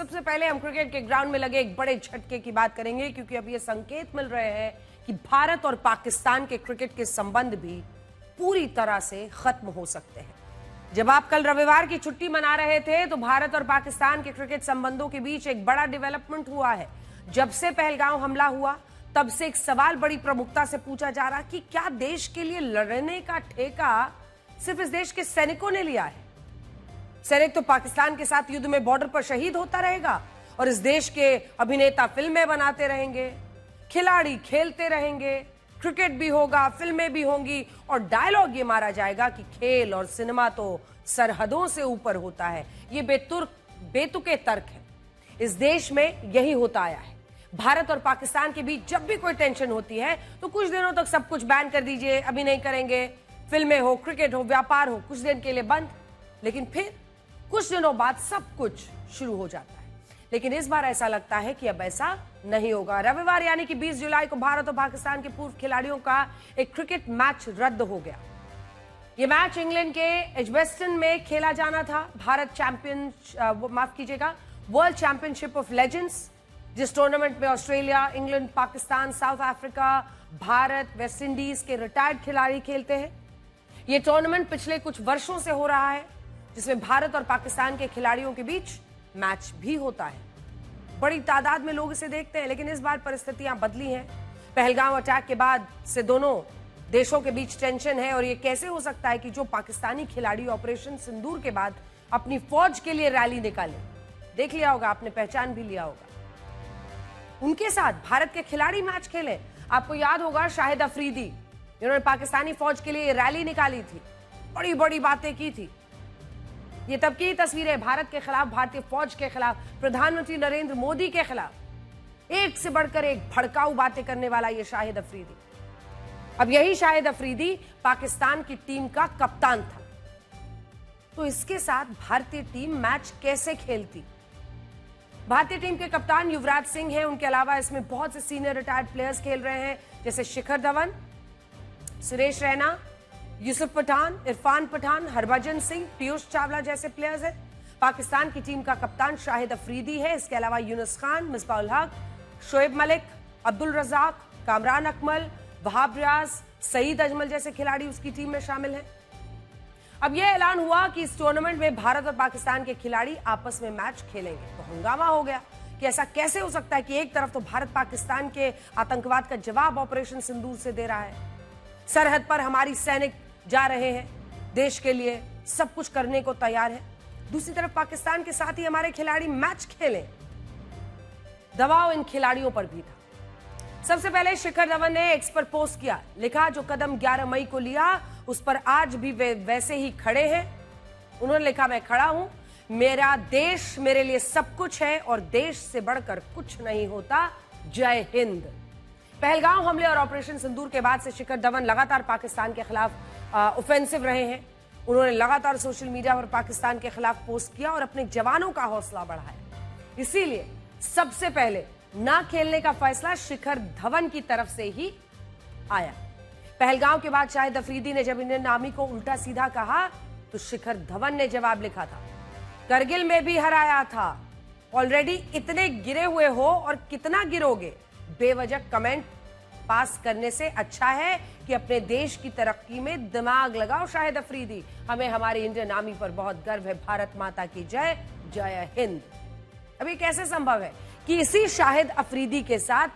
सबसे पहले हम क्रिकेट के ग्राउंड में लगे एक बड़े झटके की बात करेंगे, क्योंकि अब ये संकेत मिल रहे हैं कि भारत और पाकिस्तान के क्रिकेट के संबंध भी पूरी तरह से खत्म हो सकते हैं। जब आप कल रविवार की छुट्टी मना रहे थे तो भारत और पाकिस्तान के क्रिकेट संबंधों के बीच एक बड़ा डेवलपमेंट हुआ है। जब से पहलगाम हमला हुआ तब से एक सवाल बड़ी प्रमुखता से पूछा जा रहा कि क्या देश के लिए लड़ने का ठेका सिर्फ इस देश के सैनिकों ने लिया है? सैनिक तो पाकिस्तान के साथ युद्ध में बॉर्डर पर शहीद होता रहेगा और इस देश के अभिनेता फिल्में बनाते रहेंगे, खिलाड़ी खेलते रहेंगे, क्रिकेट भी होगा, फिल्में भी होंगी और डायलॉग ये मारा जाएगा कि खेल और सिनेमा तो सरहदों से ऊपर होता है। ये बेतुके तर्क है। इस देश में यही होता आया है। भारत और पाकिस्तान के बीच जब भी कोई टेंशन होती है तो कुछ दिनों तक सब कुछ बैन कर दीजिए, अभी नहीं करेंगे, फिल्में हो, क्रिकेट हो, व्यापार हो, कुछ दिन के लिए बंद, लेकिन फिर कुछ दिनों बाद सब कुछ शुरू हो जाता है। लेकिन इस बार ऐसा लगता है कि अब ऐसा नहीं होगा। रविवार यानी कि 20 जुलाई को भारत और पाकिस्तान के पूर्व खिलाड़ियों का एक क्रिकेट मैच रद्द हो गया। यह मैच इंग्लैंड के एजबेस्टन में खेला जाना था। वर्ल्ड चैंपियनशिप ऑफ लेजेंड्स, जिस टूर्नामेंट में Australia, England, Pakistan, south Africa, Bharat, West Indies के रिटायर्ड खिलाड़ी खेलते हैं। यह टूर्नामेंट पिछले कुछ वर्षों से हो रहा है, जिसमें भारत और पाकिस्तान के खिलाड़ियों के बीच मैच भी होता है। बड़ी तादाद में लोग इसे देखते हैं, लेकिन इस बार परिस्थितियां बदली हैं। पहलगाम अटैक के बाद से दोनों देशों के बीच टेंशन है और यह कैसे हो सकता है कि जो पाकिस्तानी खिलाड़ी ऑपरेशन सिंदूर के बाद अपनी फौज के लिए रैली निकाले, देख लिया होगा आपने, पहचान भी लिया होगा, उनके साथ भारत के खिलाड़ी मैच खेले। आपको याद होगा शाहिद अफरीदी, जिन्होंने पाकिस्तानी फौज के लिए रैली निकाली थी, बड़ी बड़ी बातें की थी। ये तब की तस्वीरें भारत के खिलाफ, भारतीय फौज के खिलाफ, प्रधानमंत्री नरेंद्र मोदी के खिलाफ एक से बढ़कर एक भड़काऊ बातें करने वाला ये शाहिद अफरीदी। अब यही शाहिद अफरीदी पाकिस्तान की टीम का कप्तान था, तो इसके साथ भारतीय टीम मैच कैसे खेलती? भारतीय टीम के कप्तान युवराज सिंह हैं, उनके अलावा इसमें बहुत से सीनियर रिटायर्ड प्लेयर्स खेल रहे हैं, जैसे शिखर धवन, सुरेश रैना, यूसुफ पठान, इरफान पठान, हरभजन सिंह, पीयूष चावला जैसे प्लेयर्स हैं। पाकिस्तान की टीम का कप्तान शाहिद अफरीदी है। इसके अलावा यूनुस खान, मिसबाउल हक, शोएब मलिक, अब्दुल रजाक, कामरान अकमल, वहाब रियाज, सईद अजमल जैसे खिलाड़ी उसकी टीम में शामिल हैं। अब यह ऐलान हुआ कि इस टूर्नामेंट में भारत और पाकिस्तान के खिलाड़ी आपस में मैच खेलेंगे, तो हंगामा हो गया कि ऐसा कैसे हो सकता है कि एक तरफ तो भारत पाकिस्तान के आतंकवाद का जवाब ऑपरेशन सिंदूर से दे रहा है, सरहद पर हमारी सैनिक जा रहे हैं, देश के लिए सब कुछ करने को तैयार है, दूसरी तरफ पाकिस्तान के साथ ही हमारे खिलाड़ी मैच खेलें। दबाव इन खिलाड़ियों पर भी था। सबसे पहले शिखर धवन ने एक्स पर पोस्ट किया, लिखा जो कदम 11 मई को लिया उस पर आज भी वे वैसे ही खड़े हैं। उन्होंने लिखा, मैं खड़ा हूं, मेरा देश मेरे लिए सब कुछ है और देश से बढ़कर कुछ नहीं होता, जय हिंद। पहलगाम हमले और ऑपरेशन सिंदूर के बाद से शिखर धवन लगातार पाकिस्तान के खिलाफ ऑफेंसिव रहे हैं। उन्होंने लगातार सोशल मीडिया पर पाकिस्तान के खिलाफ पोस्ट किया और अपने जवानों का हौसला बढ़ाया। इसीलिए सबसे पहले ना खेलने का फैसला शिखर धवन की तरफ से ही आया। पहलगाम के बाद शाहिद अफरीदी ने जब इंडियन आर्मी को उल्टा सीधा कहा तो शिखर धवन ने जवाब लिखा था, करगिल में भी हराया था, ऑलरेडी इतने गिरे हुए हो और कितना गिरोगे, बेवजह कमेंट पास करने से अच्छा है कि अपने देश की तरक्की में दिमाग लगाओ। शाहिद अफरीदी, हमें हमारी इंडियन आर्मी पर बहुत गर्व है, भारत माता की जय, जय हिंद। अब ये कैसे संभव है कि इसी शाहिद अफरीदी के साथ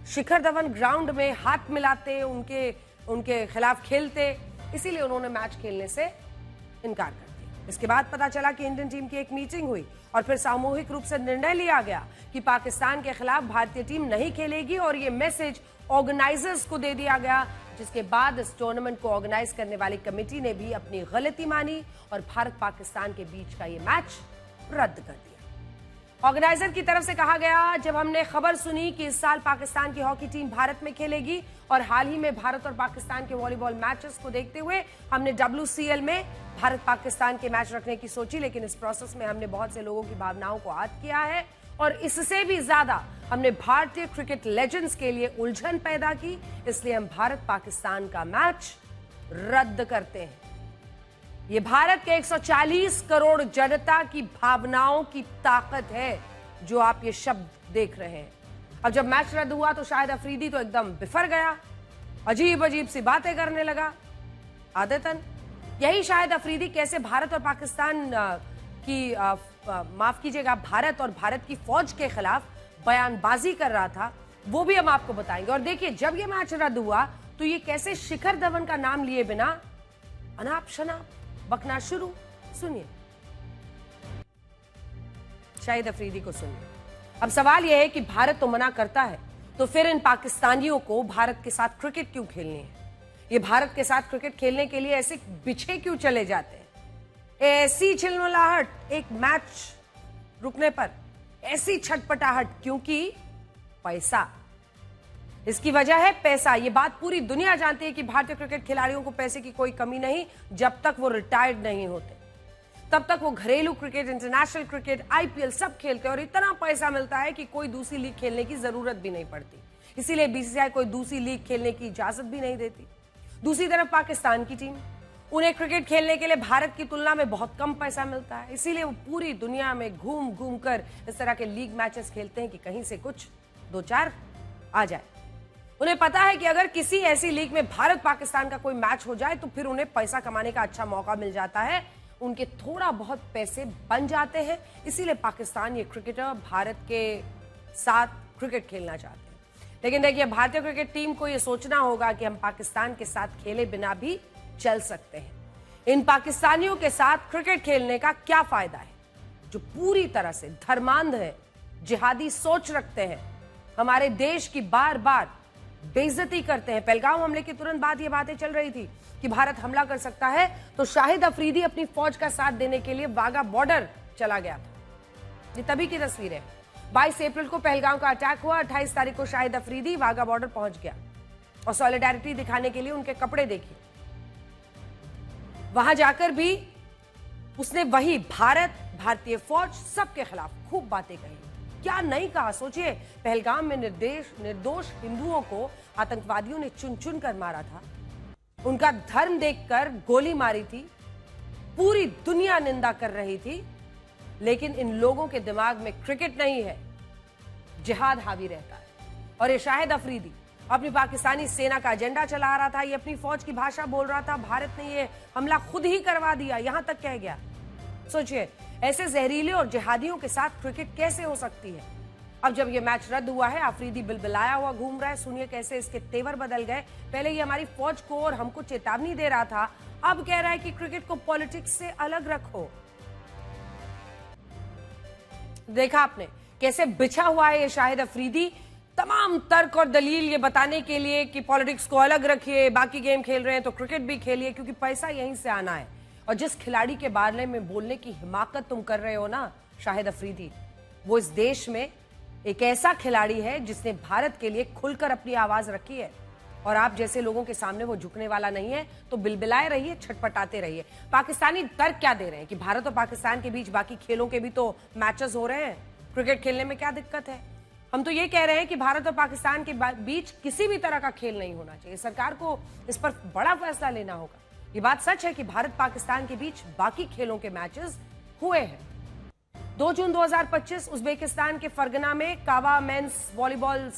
शिखर धवन ग्राउंड में हाथ मिलाते, उनके खिलाफ खेलते, इसीलिए उन्होंने मैच खेलने से इनकार कर दिया। इसके बाद पता चला कि इंडियन टीम की एक मीटिंग हुई और फिर सामूहिक रूप से निर्णय लिया गया कि पाकिस्तान के खिलाफ भारतीय टीम नहीं खेलेगी और ये मैसेज ऑर्गेनाइजर्स को दे दिया गया, जिसके बाद इस टूर्नामेंट को ऑर्गेनाइज करने वाली कमेटी ने भी अपनी गलती मानी और भारत पाकिस्तान के बीच का ये मैच रद्द कर दिया। ऑर्गेनाइजर की तरफ से कहा गया, जब हमने खबर सुनी कि इस साल पाकिस्तान की हॉकी टीम भारत में खेलेगी और हाल ही में भारत और पाकिस्तान के वॉलीबॉल मैचेस को देखते हुए हमने WCL में भारत पाकिस्तान के मैच रखने की सोची, लेकिन इस प्रोसेस में हमने बहुत से लोगों की भावनाओं को आहत किया है और इससे भी ज्यादा हमने भारतीय क्रिकेट लेजेंड्स के लिए उलझन पैदा की, इसलिए हम भारत पाकिस्तान का मैच रद्द करते हैं। ये भारत के 140 करोड़ जनता की भावनाओं की ताकत है जो आप ये शब्द देख रहे हैं। अब जब मैच रद्द हुआ तो शाहिद अफरीदी तो एकदम बिफर गया, अजीब अजीब सी बातें करने लगा। आदतन यही शाहिद अफरीदी कैसे भारत और पाकिस्तान की माफ कीजिएगा, भारत और भारत की फौज के खिलाफ बयानबाजी कर रहा था, वो भी हम आपको बताएंगे। और देखिए, जब ये मैच रद्द हुआ तो ये कैसे शिखर धवन का नाम लिए बिना अनाप शनाप बकना शुरू। सुनिए, शाहिद अफरीदी को सुनिए। अब सवाल यह है कि भारत तो मना करता है, तो फिर इन पाकिस्तानियों को भारत के साथ क्रिकेट क्यों खेलनी है? ये भारत के साथ क्रिकेट खेलने के लिए ऐसे बिछे क्यों चले जाते हैं? ऐसी चिलमिलाहट एक मैच रुकने पर, ऐसी छटपटाहट, क्योंकि पैसा। इसकी वजह है पैसा। ये बात पूरी दुनिया जानती है कि भारतीय क्रिकेट खिलाड़ियों को पैसे की कोई कमी नहीं। जब तक वो रिटायर्ड नहीं होते तब तक वो घरेलू क्रिकेट, इंटरनेशनल क्रिकेट, आईपीएल सब खेलते हैं और इतना पैसा मिलता है कि कोई दूसरी लीग खेलने की जरूरत भी नहीं पड़ती। इसीलिए बीसीसीआई कोई दूसरी लीग खेलने की इजाजत भी नहीं देती। दूसरी तरफ पाकिस्तान की टीम, उन्हें क्रिकेट खेलने के लिए भारत की तुलना में बहुत कम पैसा मिलता है, इसीलिए वो पूरी दुनिया में घूम घूम कर इस तरह के लीग मैचेस खेलते हैं कि कहीं से कुछ दो चार आ जाए। उन्हें पता है कि अगर किसी ऐसी लीग में भारत पाकिस्तान का कोई मैच हो जाए तो फिर उन्हें पैसा कमाने का अच्छा मौका मिल जाता है, उनके थोड़ा बहुत पैसे बन जाते हैं। इसीलिए पाकिस्तान ये क्रिकेटर भारत के साथ क्रिकेट खेलना चाहते हैं। लेकिन देखिए, भारतीय क्रिकेट टीम को यह सोचना होगा कि हम पाकिस्तान के साथ खेले बिना भी चल सकते हैं। इन पाकिस्तानियों के साथ क्रिकेट खेलने का क्या फायदा है, जो पूरी तरह से धर्मांध है, जिहादी सोच रखते हैं, हमारे देश की बार बार बेइज्जती करते हैं। पहलगाम हमले के तुरंत बाद ये बातें चल रही थी कि भारत हमला कर सकता है, तो शाहिद अफरीदी अपनी फौज का साथ देने के लिए वाघा बॉर्डर चला गया था। ये तभी की तस्वीरें। 22 अप्रैल को पहलगाम का अटैक हुआ। 28 तारीख को शाहिद अफरीदी वाघा बॉर्डर पहुंच गया और सॉलिडारिटी दिखाने के लिए उनके कपड़े देखिए। वहां जाकर भी उसने वही भारत, भारतीय फौज, सबके खिलाफ खूब बातें कही। क्या नहीं कहा, सोचिए। पहलगाम में निर्दोष हिंदुओं को आतंकवादियों ने चुन चुन कर मारा था, उनका धर्म देखकर गोली मारी थी, पूरी दुनिया निंदा कर रही थी। लेकिन इन लोगों के दिमाग में क्रिकेट नहीं है, जिहाद हावी रहता है। और ये शाहिद अफरीदी अपनी पाकिस्तानी सेना का एजेंडा चला रहा था, ये अपनी फौज की भाषा बोल रहा था। भारत ने ये हमला खुद ही करवा दिया, यहां तक कह गया। सोचिए, ऐसे जहरीले और जिहादियों के साथ क्रिकेट कैसे हो सकती है? अब जब ये मैच रद्द हुआ है, अफरीदी बिलबिलाया हुआ घूम रहा है। सुनिए कैसे इसके तेवर बदल गए। पहले ये हमारी फौज को और हमको चेतावनी दे रहा था, अब कह रहा है कि क्रिकेट को पॉलिटिक्स से अलग रखो। देखा आपने कैसे बिछा हुआ है ये शाहिद अफरीदी, तमाम तर्क और दलील ये बताने के लिए कि पॉलिटिक्स को अलग रखिए, बाकी गेम खेल रहे हैं तो क्रिकेट भी खेलिए, क्योंकि पैसा यहीं से आना है। और जिस खिलाड़ी के बारे में बोलने की हिमाकत तुम कर रहे हो ना शाहिद अफरीदी, वो इस देश में एक ऐसा खिलाड़ी है जिसने भारत के लिए खुलकर अपनी आवाज रखी है। और आप जैसे लोगों के सामने वो झुकने वाला नहीं है, तो बिलबिलाए रहिए, छटपटाते रहिए। पाकिस्तानी तर्क क्या दे रहे हैं कि भारत और पाकिस्तान के बीच बाकी खेलों के भी तो मैचेस हो रहे हैं, क्रिकेट खेलने में क्या दिक्कत है? हम तो ये कह रहे हैं कि भारत और पाकिस्तान के बीच किसी भी तरह का खेल नहीं होना चाहिए। सरकार को इस पर बड़ा फैसला लेना होगा। ये बात सच है कि भारत पाकिस्तान के बीच बाकी खेलों के मैचेस हुए हैं। 2 जून 2025 उज्बेकिस्तान के फरगना में कावा मेंस वॉलीबॉल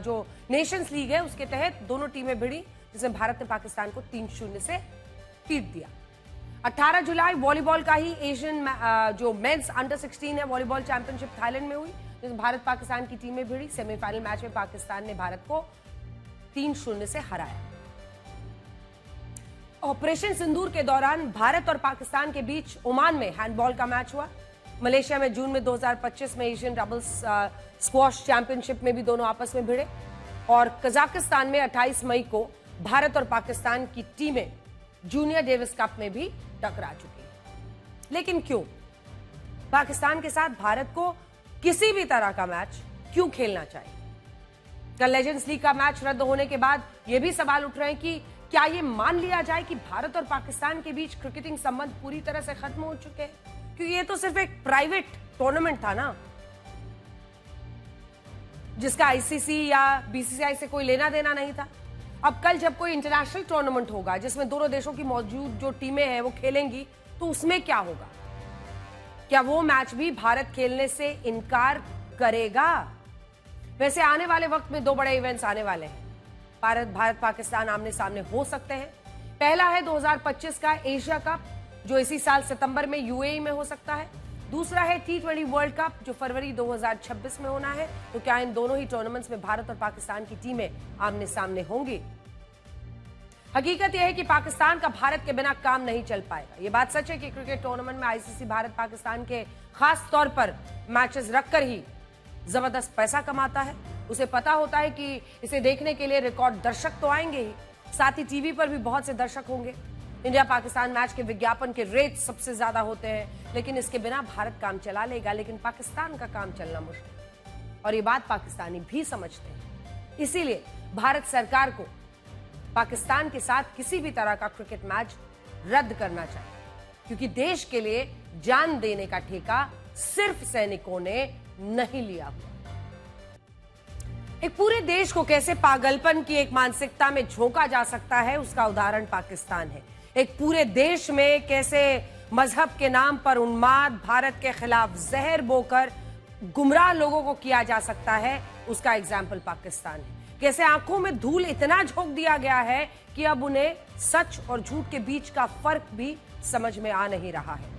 जो नेशंस लीग है उसके तहत दोनों टीमें भिड़ी, जिसमें भारत ने पाकिस्तान को 3-0 से पीट दिया। 18 जुलाई वॉलीबॉल का ही एशियन जो मेंस अंडर 16 है वॉलीबॉल चैंपियनशिप थाईलैंड में हुई, जिसमें भारत पाकिस्तान की टीमें भिड़ी। सेमीफाइनल मैच में पाकिस्तान ने भारत को 3-0 से हराया। ऑपरेशन सिंदूर के दौरान भारत और पाकिस्तान के बीच ओमान में हैंडबॉल का मैच हुआ। मलेशिया में जून में 2025 में एशियन डबल्स स्क्वॉश चैंपियनशिप में भी दोनों आपस में भिड़े। और कजाकिस्तान में 28 मई को भारत और पाकिस्तान की टीमें जूनियर डेविस कप में भी टकरा चुकी हैं। लेकिन क्यों पाकिस्तान के साथ भारत को किसी भी तरह का मैच क्यों खेलना चाहिए? कल लेजेंड्स लीग का मैच रद्द होने के बाद यह भी सवाल उठ रहे हैं कि क्या यह मान लिया जाए कि भारत और पाकिस्तान के बीच क्रिकेटिंग संबंध पूरी तरह से खत्म हो चुके हैं? क्योंकि ये तो सिर्फ एक प्राइवेट टूर्नामेंट था ना, जिसका आईसीसी या बीसीसीआई से कोई लेना देना नहीं था। अब कल जब कोई इंटरनेशनल टूर्नामेंट होगा जिसमें दोनों देशों की मौजूद जो टीमें हैं वो खेलेंगी, तो उसमें क्या होगा? क्या वो मैच भी भारत खेलने से इनकार करेगा। वैसे आने वाले वक्त में दो बड़े इवेंट्स आने वाले हैं। भारत पाकिस्तान आमने सामने हो सकते हैं। पहला है 2025 का एशिया कप, जो इसी साल सितंबर में यूएई में हो सकता है। दूसरा है T20 वर्ल्ड कप, जो फरवरी 2026 में होना है। तो क्या इन दोनों ही टूर्नामेंट्स में भारत और पाकिस्तान की टीमें आमने सामने होंगी? हकीकत यह है कि पाकिस्तान का भारत के बिना काम नहीं चल पाएगा। यह बात सच है कि क्रिकेट टूर्नामेंट में आईसीसी भारत पाकिस्तान के खास तौर पर मैचेस रखकर ही जबरदस्त पैसा कमाता है। उसे पता होता है कि इसे देखने के लिए रिकॉर्ड दर्शक तो आएंगे ही, साथ ही टीवी पर भी बहुत से दर्शक होंगे। इंडिया पाकिस्तान मैच के विज्ञापन के रेट सबसे ज्यादा होते हैं, लेकिन इसके बिना भारत काम चला लेगा, लेकिन पाकिस्तान का काम चलना मुश्किल। और ये बात पाकिस्तानी भी समझते हैं। इसीलिए भारत सरकार को पाकिस्तान के साथ किसी भी तरह का क्रिकेट मैच रद्द करना चाहिए, क्योंकि देश के लिए जान देने का ठेका सिर्फ सैनिकों ने नहीं लिया हुआ। एक पूरे देश को कैसे पागलपन की एक मानसिकता में झोंका जा सकता है, उसका उदाहरण पाकिस्तान है। एक पूरे देश में कैसे मजहब के नाम पर उन्माद, भारत के खिलाफ जहर बोकर गुमराह लोगों को किया जा सकता है, उसका एग्जाम्पल पाकिस्तान है। कैसे आंखों में धूल इतना झोंक दिया गया है कि अब उन्हें सच और झूठ के बीच का फर्क भी समझ में आ नहीं रहा है।